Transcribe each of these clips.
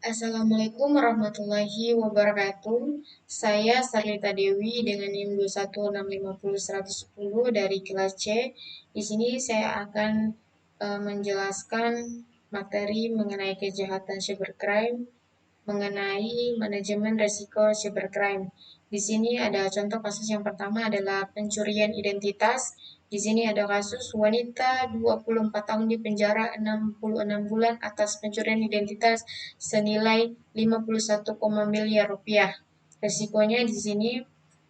Assalamualaikum warahmatullahi wabarakatuh. Saya Sarlita Dewi dengan NIM 2165010 dari kelas C. Di sini saya akan menjelaskan materi mengenai kejahatan cybercrime, mengenai manajemen risiko cybercrime. Di sini ada contoh kasus yang pertama adalah pencurian identitas. Di sini ada kasus wanita 24 tahun di penjara 66 bulan atas pencurian identitas senilai 51, miliar rupiah. Resikonya di sini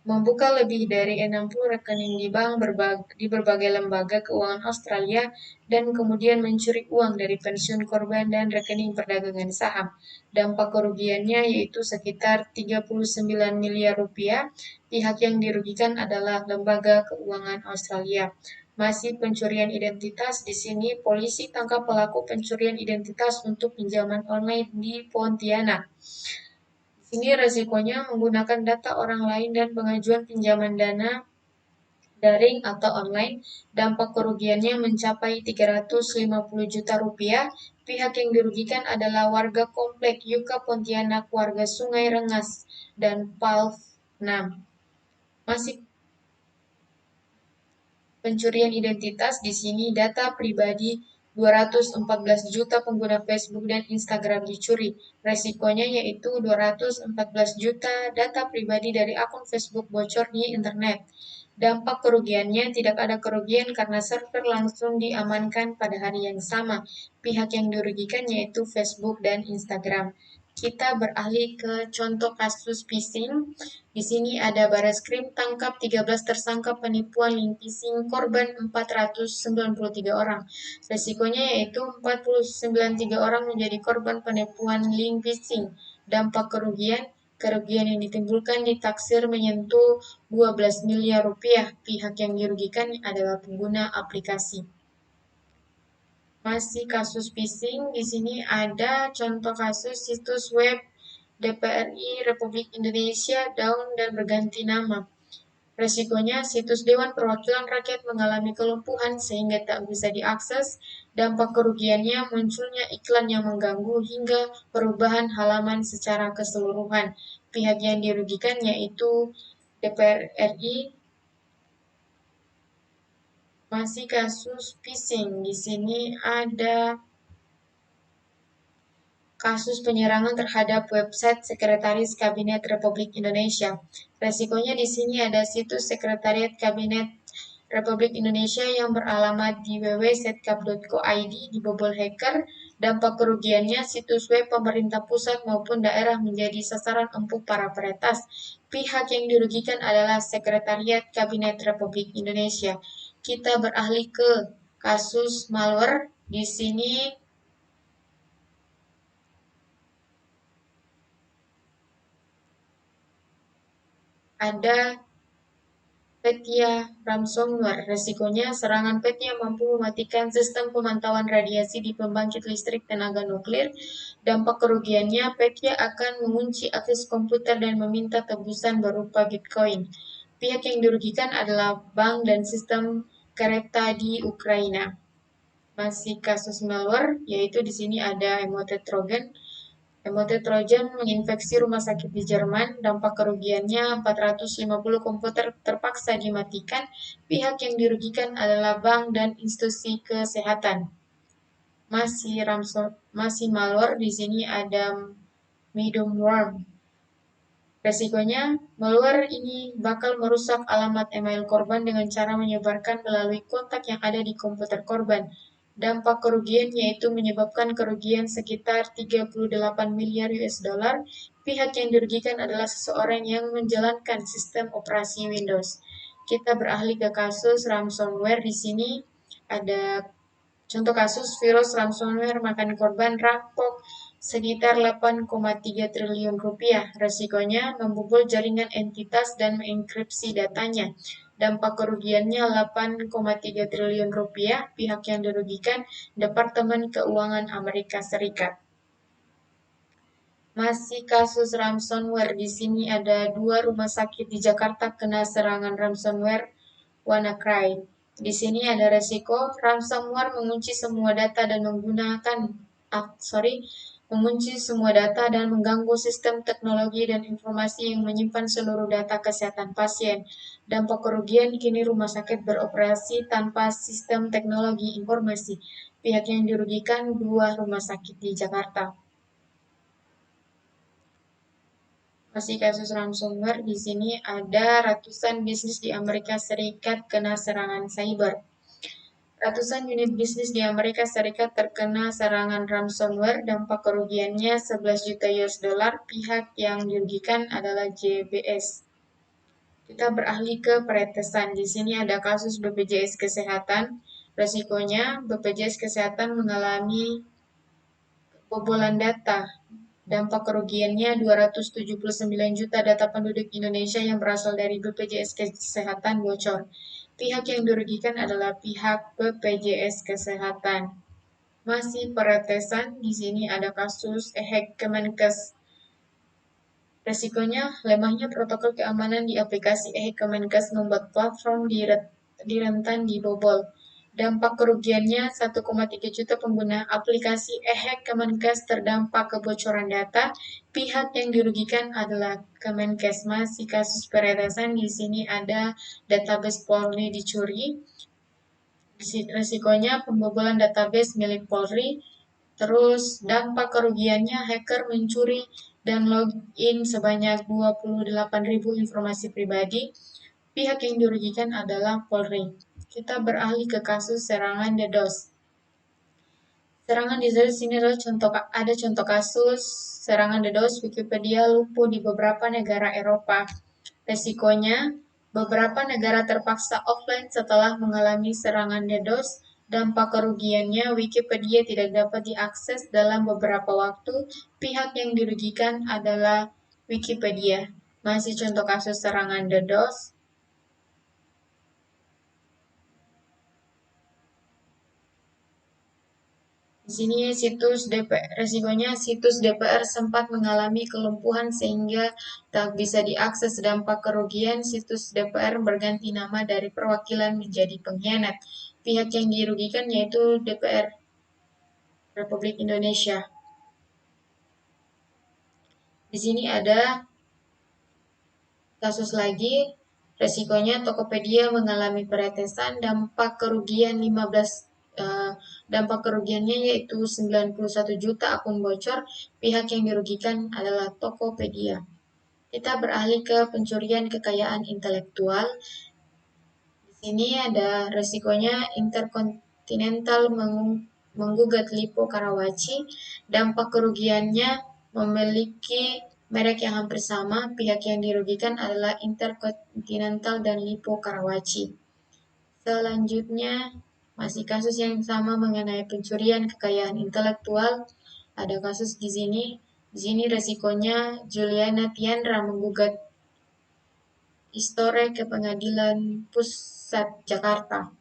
membuka lebih dari 60 rekening di bank di berbagai lembaga keuangan Australia dan kemudian mencuri uang dari pensiun korban dan rekening perdagangan saham. Dampak kerugiannya yaitu sekitar 39 miliar rupiah. Pihak yang dirugikan adalah lembaga keuangan Australia. Masih pencurian identitas, di sini polisi tangkap pelaku pencurian identitas untuk pinjaman online di Pontianak. Di sini resikonya menggunakan data orang lain dan pengajuan pinjaman dana daring atau online. Dampak kerugiannya mencapai 350 juta rupiah. Pihak yang dirugikan adalah warga komplek Yuka Pontianak, warga Sungai Rengas, dan Palf 6. Masih pencurian identitas, di sini data pribadi 214 juta pengguna Facebook dan Instagram dicuri. Resikonya yaitu 214 juta data pribadi dari akun Facebook bocor di internet. Dampak kerugiannya tidak ada kerugian karena server langsung diamankan pada hari yang sama. Pihak yang dirugikan yaitu Facebook dan Instagram. Kita beralih ke contoh kasus phishing. Di sini ada Bareskrim tangkap 13 tersangka penipuan link phishing, korban 493 orang. Resikonya yaitu 493 orang menjadi korban penipuan link phishing. Dampak kerugian yang ditimbulkan ditaksir menyentuh 12 miliar rupiah. Pihak yang dirugikan adalah pengguna aplikasi. Masih kasus phishing, di sini ada contoh kasus situs web DPRI Republik Indonesia down dan berganti nama. Resikonya, situs Dewan Perwakilan Rakyat mengalami kelumpuhan sehingga tak bisa diakses. Dampak kerugiannya munculnya iklan yang mengganggu hingga perubahan halaman secara keseluruhan. Pihak yang dirugikan yaitu DPR RI. Masih kasus phishing. Di sini ada kasus penyerangan terhadap website Sekretaris Kabinet Republik Indonesia. Resikonya di sini ada situs Sekretariat Kabinet Republik Indonesia yang beralamat di www.setkap.co.id dibobol hacker. Dampak kerugiannya situs web pemerintah pusat maupun daerah menjadi sasaran empuk para peretas. Pihak yang dirugikan adalah Sekretariat Kabinet Republik Indonesia. Kita beralih ke kasus malware. Di sini ada Petya ransomware. Resikonya, serangan Petya mampu mematikan sistem pemantauan radiasi di pembangkit listrik tenaga nuklir. Dampak kerugiannya, Petya akan mengunci akses komputer dan meminta tebusan berupa Bitcoin. Pihak yang dirugikan adalah bank dan sistem kereta di Ukraina. Masih kasus malware, yaitu di sini ada emotet Trojan. Emotet Trojan menginfeksi rumah sakit di Jerman. Dampak kerugiannya 450 komputer terpaksa dimatikan. Pihak yang dirugikan adalah bank dan institusi kesehatan. Masih malware, di sini ada medium worm. Resikonya, malware ini bakal merusak alamat email korban dengan cara menyebarkan melalui kontak yang ada di komputer korban. Dampak kerugian yaitu menyebabkan kerugian sekitar 38 miliar US dollar. Pihak yang dirugikan adalah seseorang yang menjalankan sistem operasi Windows. Kita beralih ke kasus ransomware. Di sini ada contoh kasus virus ransomware makan korban rampok sekitar 8,3 triliun rupiah. Resikonya membobol jaringan entitas dan mengenkripsi datanya. Dampak kerugiannya 8,3 triliun rupiah. Pihak yang dirugikan Departemen Keuangan Amerika Serikat. Masih kasus ransomware, di sini ada 2 rumah sakit di Jakarta kena serangan ransomware WannaCry. Di sini ada resiko ransomware mengunci semua data dan mengunci semua data dan mengganggu sistem teknologi dan informasi yang menyimpan seluruh data kesehatan pasien. Dampak kerugian kini rumah sakit beroperasi tanpa sistem teknologi informasi. Pihak yang dirugikan 2 rumah sakit di Jakarta. Masih kasus ransomware, di sini ada ratusan bisnis di Amerika Serikat kena serangan cyber. Ratusan unit bisnis di Amerika Serikat terkena serangan ransomware. Dampak kerugiannya 11 juta US dollar. Pihak yang dirugikan adalah JBS. Kita beralih ke peretesan. Di sini ada kasus BPJS Kesehatan. Resikonya BPJS Kesehatan mengalami kebobolan data. Dampak kerugiannya 279 juta data penduduk Indonesia yang berasal dari BPJS Kesehatan bocor. Pihak yang dirugikan adalah pihak BPJS Kesehatan. Masih peretesan, di sini ada kasus hack Kemenkes. Resikonya, lemahnya protokol keamanan di aplikasi Kemenkes membuat platform di rentan dibobol. Dampak kerugiannya 1,3 juta pengguna aplikasi Kemenkes terdampak kebocoran data. Pihak yang dirugikan adalah Kemenkes. Masih kasus peretesan, di sini ada database Polri dicuri. Resikonya pembobolan database milik Polri. Terus dampak kerugiannya hacker mencuri dan login sebanyak 28.000 informasi pribadi. Pihak yang dirugikan adalah Polri. Kita beralih ke kasus serangan DDoS. Serangan DDoS ini adalah ada contoh kasus serangan DDoS Wikipedia lumpuh di beberapa negara Eropa. Resikonya, beberapa negara terpaksa offline setelah mengalami serangan DDoS. Dampak kerugiannya, Wikipedia tidak dapat diakses dalam beberapa waktu. Pihak yang dirugikan adalah Wikipedia. Masih contoh kasus serangan DDoS. Di sini resikonya situs DPR sempat mengalami kelumpuhan sehingga tak bisa diakses. Dampak kerugian, situs DPR berganti nama dari perwakilan menjadi pengkhianat. Pihak yang dirugikan yaitu DPR Republik Indonesia. Di sini ada kasus lagi, resikonya Tokopedia mengalami peretesan, dampak kerugiannya yaitu 91 juta akun bocor. Pihak yang dirugikan adalah Tokopedia. Kita beralih ke pencurian kekayaan intelektual. Di sini ada resikonya Intercontinental menggugat Lipo Karawaci. Dampak kerugiannya memiliki merek yang hampir sama. Pihak yang dirugikan adalah Intercontinental dan Lipo Karawaci. Selanjutnya, masih kasus yang sama mengenai pencurian kekayaan intelektual. Ada kasus di sini. Di sini resikonya Juliana Tiandra menggugat Istore ke Pengadilan Pusat Jakarta.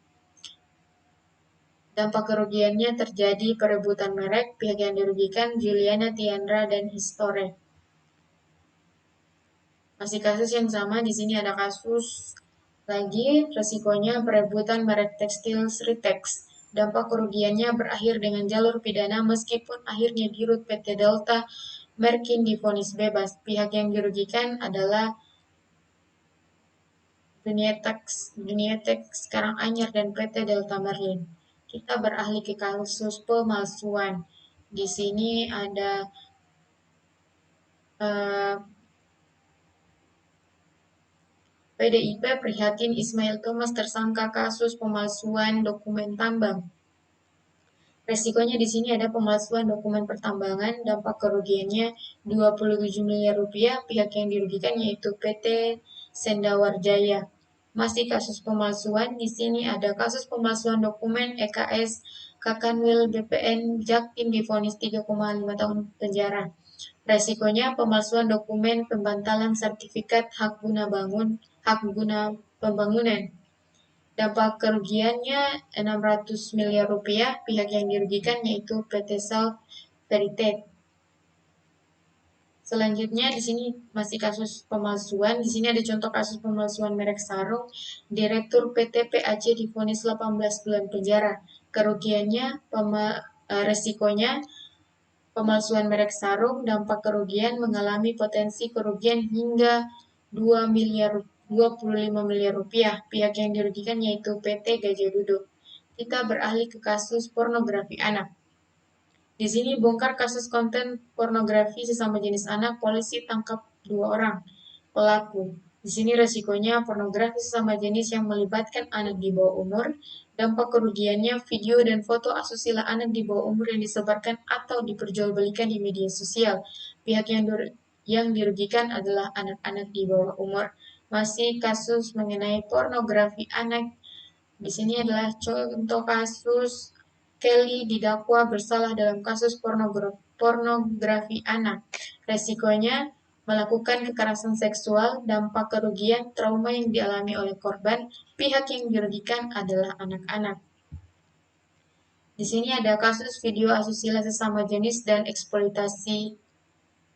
Dampak kerugiannya terjadi perebutan merek. Pihak yang dirugikan Juliana Tiandra dan Istore. Masih kasus yang sama, di sini ada kasus lagi, resikonya perebutan merek tekstil Sritex. Dampak kerugiannya berakhir dengan jalur pidana meskipun akhirnya dirut PT Delta Merkin divonis bebas. Pihak yang dirugikan adalah Dunia Teks Karanganyar dan PT Delta Merlin. Kita beralih ke kasus pemalsuan. Di sini ada PDIP prihatin Ismail Thomas tersangka kasus pemalsuan dokumen tambang. Resikonya di sini ada pemalsuan dokumen pertambangan, dampak kerugiannya 27 miliar rupiah. Pihak yang dirugikan yaitu PT Sendawar Jaya. Masih kasus pemalsuan, di sini ada kasus pemalsuan dokumen EKS Kakanwil BPN Jaktim divonis 3,5 tahun penjara. Resikonya pemalsuan dokumen pembantalan sertifikat hak guna pembangunan. Dampak kerugiannya 600 miliar rupiah. Pihak yang dirugikan yaitu PT South Veritet. Selanjutnya di sini masih kasus pemalsuan. Di sini ada contoh kasus pemalsuan merek sarung. Direktur PT PAC divonis 18 bulan penjara. Kerugiannya resikonya Pemalsuan merek sarung, dampak kerugian mengalami potensi kerugian hingga 25 miliar rupiah. Pihak yang dirugikan yaitu PT Gajah Duduk. Kita beralih ke kasus pornografi anak. Di sini bongkar kasus konten pornografi sesama jenis anak, polisi tangkap 2 orang pelaku. Di sini resikonya pornografi sesama jenis yang melibatkan anak di bawah umur, dampak kerugiannya video dan foto asusila anak di bawah umur yang disebarkan atau diperjualbelikan di media sosial. Pihak yang dirugikan adalah anak-anak di bawah umur. Masih kasus mengenai pornografi anak. Di sini adalah contoh kasus Kelly didakwa bersalah dalam kasus pornografi anak. Resikonya melakukan kekerasan seksual, dampak kerugian, trauma yang dialami oleh korban, pihak yang dirugikan adalah anak-anak. Di sini ada kasus video asusila sesama jenis dan eksploitasi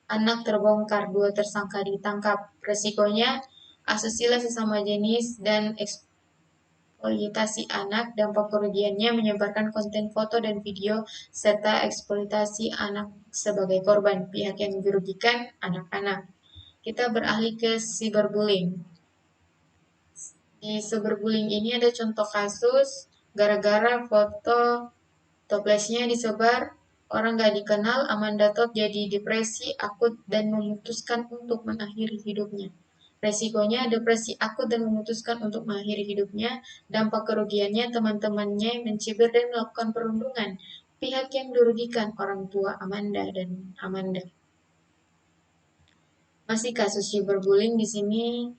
anak terbongkar, 2 tersangka ditangkap. Resikonya asusila sesama jenis dan eksploitasi anak, dampak kerugiannya menyebarkan konten foto dan video serta eksploitasi anak sebagai korban. Pihak yang dirugikan anak-anak. Kita beralih ke cyberbullying. Di cyberbullying ini ada contoh kasus gara-gara foto toplesnya disebar, orang gak dikenal, Amanda Todd jadi depresi akut dan memutuskan untuk mengakhiri hidupnya. Resikonya depresi akut dan memutuskan untuk mengakhiri hidupnya. Dampak kerugiannya teman-temannya mencibir dan melakukan perundungan. Pihak yang dirugikan orang tua Amanda dan Amanda. Masih kasus cyberbullying di sini.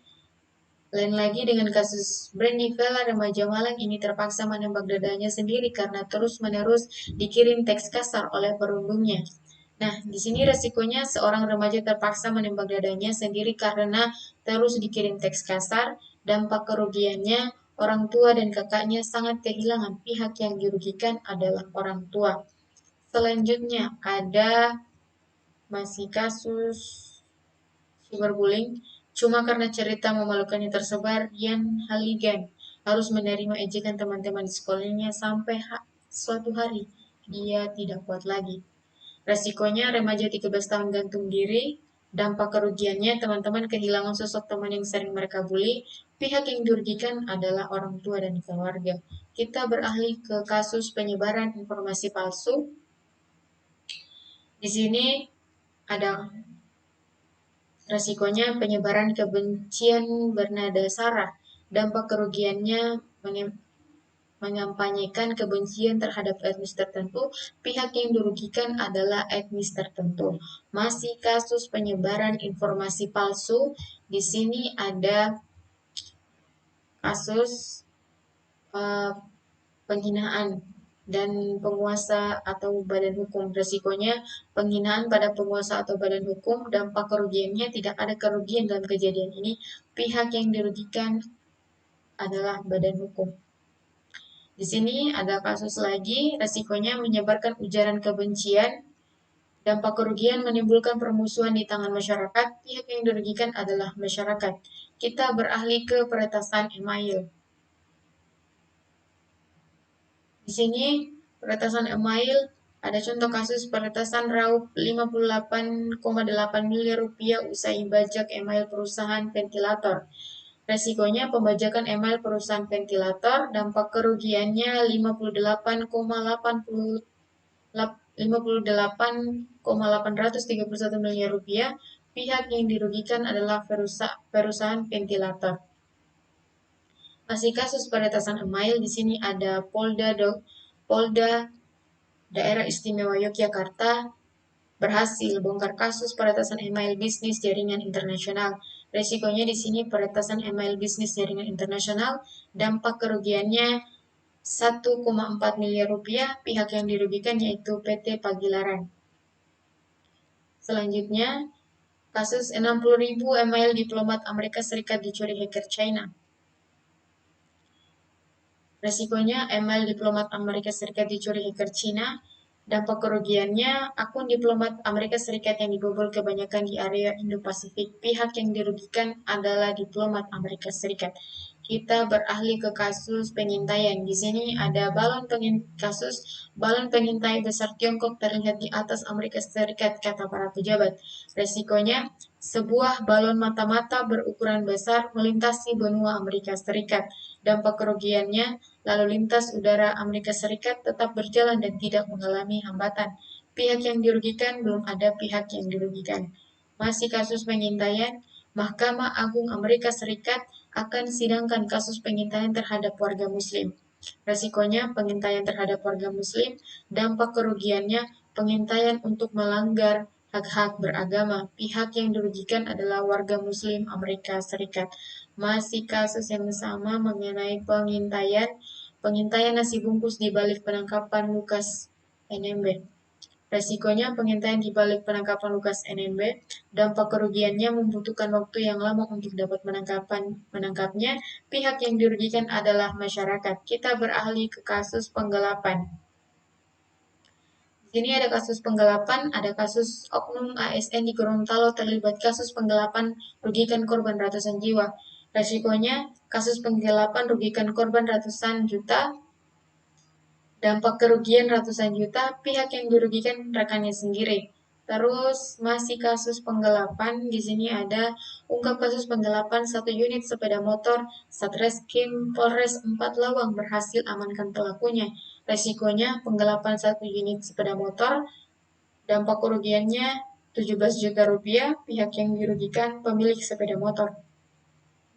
Lain lagi dengan kasus Brandy Vela, remaja Malang ini terpaksa menembak dadanya sendiri karena terus-menerus dikirim teks kasar oleh perundungnya. Nah, di sini resikonya seorang remaja terpaksa menembak dadanya sendiri karena terus dikirim teks kasar. Dampak kerugiannya, orang tua dan kakaknya sangat kehilangan. Pihak yang dirugikan adalah orang tua. Selanjutnya ada masih kasus cyberbullying. Cuma karena cerita memalukannya tersebar, Yan Haligan harus menerima ejekan teman-teman di sekolahnya sampai suatu hari dia tidak kuat lagi. Resikonya remaja 13 tahun gantung diri, dampak kerugiannya teman-teman kehilangan sosok teman yang sering mereka bully, pihak yang dirugikan adalah orang tua dan keluarga. Kita beralih ke kasus penyebaran informasi palsu. Di sini ada resikonya penyebaran kebencian bernada sara, dampak kerugiannya mengampanyekan kebencian terhadap etnis tertentu, pihak yang dirugikan adalah etnis tertentu. Masih kasus penyebaran informasi palsu, di sini ada kasus penghinaan dan penguasa atau badan hukum. Resikonya penghinaan pada penguasa atau badan hukum, dampak kerugiannya tidak ada kerugian dalam kejadian ini, pihak yang dirugikan adalah badan hukum. Di sini ada kasus lagi, resikonya menyebarkan ujaran kebencian, dampak kerugian menimbulkan permusuhan di tangan masyarakat, pihak yang dirugikan adalah masyarakat. Kita beralih ke peretasan email. Di sini peretasan email ada contoh kasus peretasan raup 58,8 miliar rupiah usai bajak email perusahaan ventilator. Resikonya pembajakan email perusahaan ventilator, dampak kerugiannya 58,831 miliar rupiah. Pihak yang dirugikan adalah perusahaan ventilator. Masih kasus peretasan email, di sini ada Polda Daerah Istimewa Yogyakarta berhasil bongkar kasus peretasan email bisnis jaringan internasional. Resikonya di sini peretasan email bisnis jaringan internasional, dampak kerugiannya 1,4 miliar rupiah, pihak yang dirugikan yaitu PT Pagilaran. Selanjutnya, kasus 60.000 email diplomat Amerika Serikat dicuri hacker China. Resikonya email diplomat Amerika Serikat dicuri hacker China. Dampak kerugiannya akun diplomat Amerika Serikat yang dibobol kebanyakan di area Indo-Pasifik. Pihak yang dirugikan adalah diplomat Amerika Serikat. Kita beralih ke kasus pengintaian. Di sini ada kasus balon pengintai besar Tiongkok terlihat di atas Amerika Serikat, kata para pejabat. Resikonya, sebuah balon mata-mata berukuran besar melintasi benua Amerika Serikat. Dampak kerugiannya, lalu lintas udara Amerika Serikat tetap berjalan dan tidak mengalami hambatan. Pihak yang dirugikan, belum ada pihak yang dirugikan. Masih kasus pengintaian, Mahkamah Agung Amerika Serikat akan sidangkan kasus pengintaian terhadap warga Muslim. Resikonya pengintaian terhadap warga Muslim, dampak kerugiannya pengintaian untuk melanggar hak-hak beragama. Pihak yang dirugikan adalah warga Muslim Amerika Serikat. Masih kasus yang sama mengenai pengintaian, pengintaian nasi bungkus di balik penangkapan Lukas NMB. Resikonya pengintaian di balik penangkapan Lukas NMB, dampak kerugiannya membutuhkan waktu yang lama untuk dapat menangkapnya. Pihak yang dirugikan adalah masyarakat. Kita beralih ke kasus penggelapan. Di sini ada kasus penggelapan, ada kasus oknum ASN di Gorontalo terlibat kasus penggelapan rugikan korban ratusan jiwa. Resikonya kasus penggelapan rugikan korban ratusan juta, dampak kerugian ratusan juta, pihak yang dirugikan rekannya sendiri. Terus masih kasus penggelapan, di sini ada ungkap kasus penggelapan satu unit sepeda motor, Satreskrim Polres 4 Lawang berhasil amankan pelakunya. Resikonya penggelapan satu unit sepeda motor, dampak kerugiannya 17 juta rupiah, pihak yang dirugikan pemilik sepeda motor.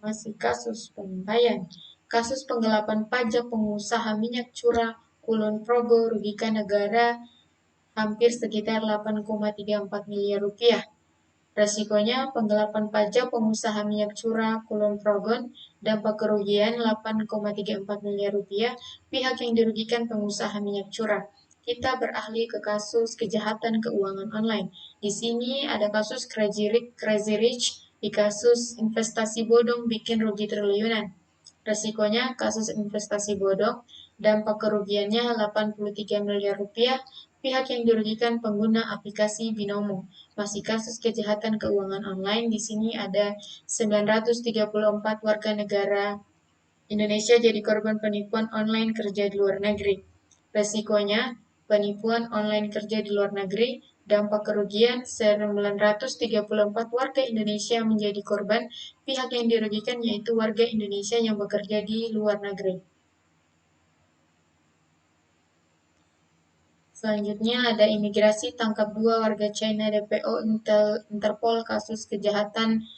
Masih kasus pengintaian. Kasus penggelapan pajak pengusaha minyak curah Kulon Progo rugikan negara hampir sekitar 8,34 miliar rupiah. Resikonya penggelapan pajak pengusaha minyak curah Kulon Progo, dampak kerugian 8,34 miliar rupiah, pihak yang dirugikan pengusaha minyak curah. Kita beralih ke kasus kejahatan keuangan online. Di sini ada kasus Crazy Rich, di kasus investasi bodong bikin rugi triliunan. Resikonya kasus investasi bodong, dampak kerugiannya 83 miliar rupiah, pihak yang dirugikan pengguna aplikasi Binomo. Masih kasus kejahatan keuangan online, di sini ada 934 warga negara Indonesia jadi korban penipuan online kerja di luar negeri. Resikonya, penipuan online kerja di luar negeri, dampak kerugian 934 warga Indonesia menjadi korban, pihak yang dirugikan yaitu warga Indonesia yang bekerja di luar negeri. Selanjutnya ada imigrasi tangkap 2 warga China DPO Interpol kasus kejahatan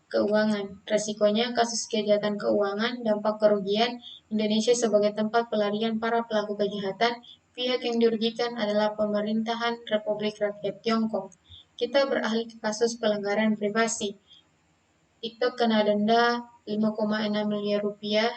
keuangan. Resikonya kasus kejahatan keuangan, dampak kerugian Indonesia sebagai tempat pelarian para pelaku kejahatan. Pihak yang dirugikan adalah pemerintahan Republik Rakyat Tiongkok. Kita beralih ke kasus pelanggaran privasi. TikTok kena denda 5,6 miliar rupiah.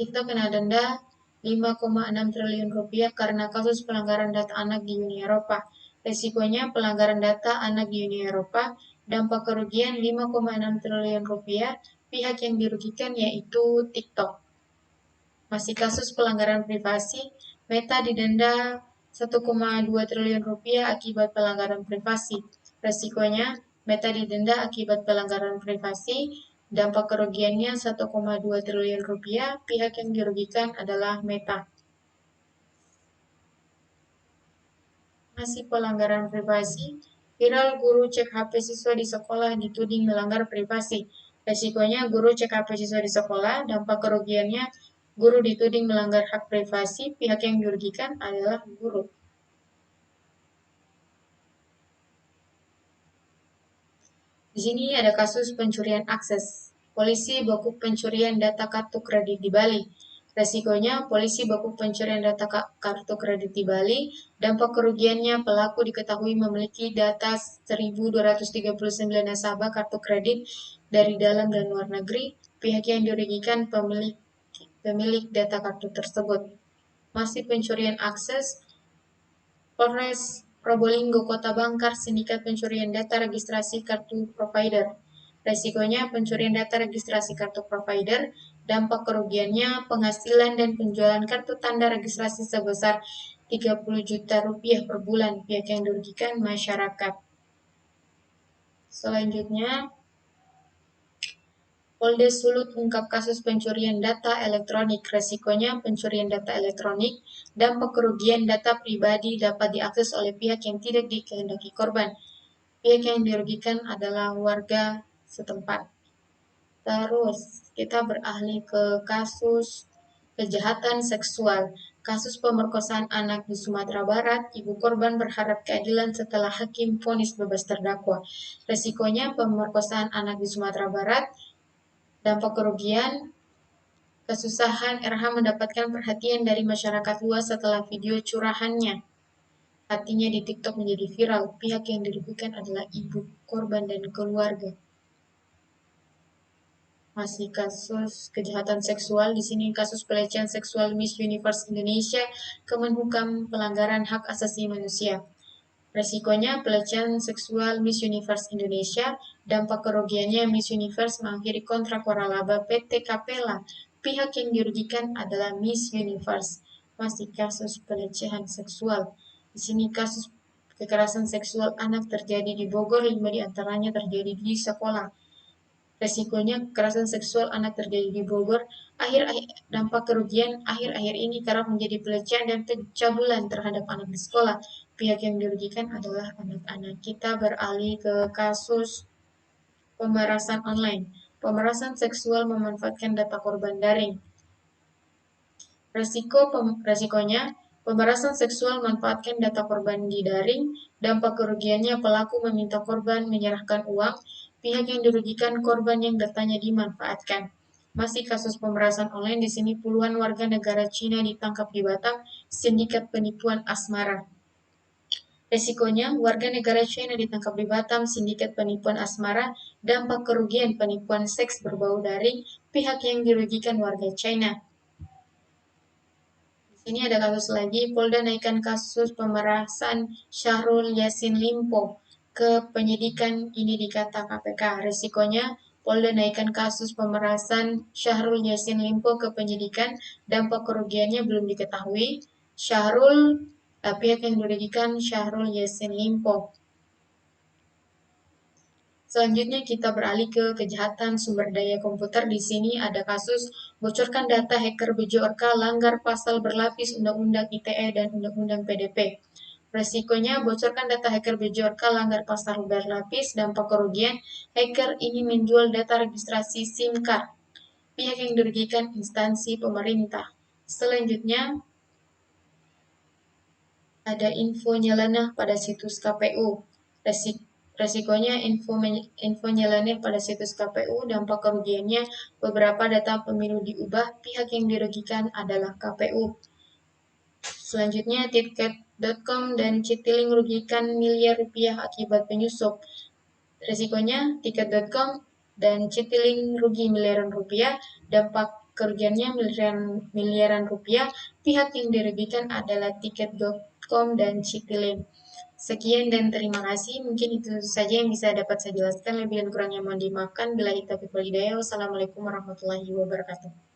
TikTok kena denda 5,6 triliun rupiah karena kasus pelanggaran data anak di Uni Eropa. Resikonya pelanggaran data anak di Uni Eropa, dampak kerugian 5,6 triliun rupiah, pihak yang dirugikan yaitu TikTok. Masih kasus pelanggaran privasi, Meta didenda 1,2 triliun rupiah akibat pelanggaran privasi. Resikonya, Meta didenda akibat pelanggaran privasi, dampak kerugiannya 1,2 triliun rupiah, pihak yang dirugikan adalah Meta. Masih pelanggaran privasi, viral guru cek HP siswa di sekolah dituding melanggar privasi. Resikonya guru cek HP siswa di sekolah, dampak kerugiannya guru dituding melanggar hak privasi, pihak yang dirugikan adalah guru. Di sini ada kasus pencurian akses. Polisi bakuk pencurian data kartu kredit di Bali. Resikonya, polisi bakuk pencurian data kartu kredit di Bali. Dampak kerugiannya, pelaku diketahui memiliki data 1.239 nasabah kartu kredit dari dalam dan luar negeri. Pihak yang dirugikan pemilik data kartu tersebut. Masih pencurian akses, Polres Probolinggo Kota Bangkar sindikat pencurian data registrasi kartu provider. Resikonya pencurian data registrasi kartu provider, dampak kerugiannya penghasilan dan penjualan kartu tanda registrasi sebesar 30 juta rupiah per bulan, pihak yang dirugikan masyarakat. Selanjutnya, Polda Sulut ungkap kasus pencurian data elektronik. Resikonya pencurian data elektronik, dampak kerugian data pribadi dapat diakses oleh pihak yang tidak dikehendaki korban. Pihak yang dirugikan adalah warga setempat. Terus kita beralih ke kasus kejahatan seksual. Kasus pemerkosaan anak di Sumatera Barat, ibu korban berharap keadilan setelah hakim vonis bebas terdakwa. Resikonya pemerkosaan anak di Sumatera Barat, dampak kerugian, kesusahan RH mendapatkan perhatian dari masyarakat luas setelah video curahannya. Hatinya di TikTok menjadi viral. Pihak yang dirugikan adalah ibu korban dan keluarga. Masih kasus kejahatan seksual, di sini kasus pelecehan seksual Miss Universe Indonesia, Kemenhukam pelanggaran hak asasi manusia. Resikonya pelecehan seksual Miss Universe Indonesia, dampak kerugiannya Miss Universe mengakhiri kontrak waralaba PT Capella. Pihak yang dirugikan adalah Miss Universe. Masih kasus pelecehan seksual. Di sini kasus kekerasan seksual anak terjadi di Bogor, 5 diantaranya terjadi di sekolah. Resikonya kekerasan seksual anak terjadi di Bogor. Dampak kerugian akhir-akhir ini kerap menjadi pelecehan dan pencabulan terhadap anak di sekolah. Pihak yang dirugikan adalah anak-anak. Kita beralih ke kasus pemerasan online. Pemerasan seksual memanfaatkan data korban daring. Resikonya, pemerasan seksual memanfaatkan data korban di daring, dampak kerugiannya pelaku meminta korban menyerahkan uang, pihak yang dirugikan korban yang datanya dimanfaatkan. Masih kasus pemerasan online, di sini puluhan warga negara Cina ditangkap di Batam, sindikat penipuan asmara. Resikonya, warga negara China ditangkap di Batam, sindikat penipuan asmara, dampak kerugian penipuan seks berbau daring, pihak yang dirugikan warga China. Ini ada kasus lagi, Polda naikkan kasus pemerasan Syahrul Yassin Limpo ke penyidikan, ini dikata KPK. Resikonya, Polda naikkan kasus pemerasan Syahrul Yassin Limpo ke penyidikan, dampak kerugiannya belum diketahui. Pihak yang dirugikan Syahrul Yassin Limpo. Selanjutnya kita beralih ke kejahatan sumber daya komputer. Di sini ada kasus bocorkan data hacker Bjorka langgar pasal berlapis Undang-Undang ITE dan Undang-Undang PDP. Resikonya bocorkan data hacker Bjorka langgar pasal berlapis, dampak kerugian hacker ini menjual data registrasi SIM card. Pihak yang dirugikan instansi pemerintah. Selanjutnya ada info nyeleneh pada situs KPU. Resikonya info nyeleneh pada situs KPU, dampak kerugiannya beberapa data pemilu diubah, pihak yang dirugikan adalah KPU. Selanjutnya tiket.com dan Citilink rugikan miliar rupiah akibat penyusup. Resikonya tiket.com dan Citilink rugi miliaran rupiah, dampak kerugiannya miliaran rupiah, pihak yang dirugikan adalah tiket.com dan Citilink. Sekian dan terima kasih. Mungkin itu saja yang bisa dapat saya jelaskan. Lebih dan kurangnya mohon dimaafkan. Bila kita walhidayah. Wassalamualaikum warahmatullahi wabarakatuh.